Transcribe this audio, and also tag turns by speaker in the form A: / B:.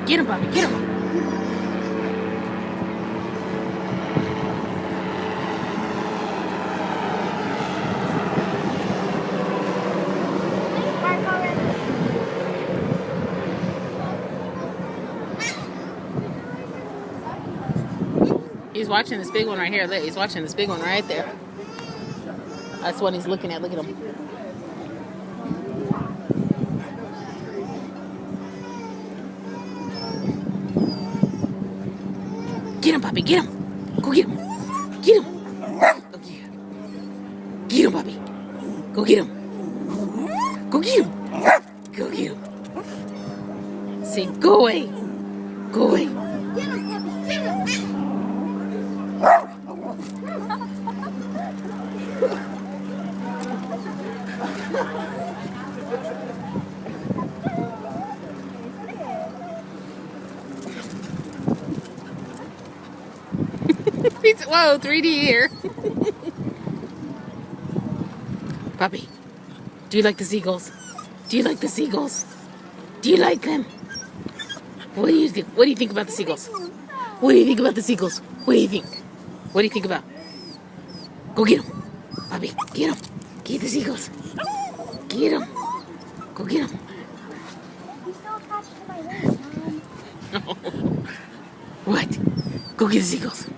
A: Get him, Papi, get him. He's watching this big one right here. Look, he's watching this big one right there. That's what he's looking at. Look at him. Get him, Papi, get him. Go get him. Get him. Go get him. Get him, Papi. Go get him. Go get him. Go get him. Say, go away. Go away. Get him, Papi. Get him. Whoa, 3D here. Papi, do you like the seagulls? Do you like the seagulls? Do you like them? What do you think? What do you think about the seagulls? What do you think about the seagulls? What do you think? What do you think about? Go get them. Papi, get them. Get the seagulls. Get them. Go get them.
B: He's still attached to my leg, Mom.
A: What? Go get the seagulls.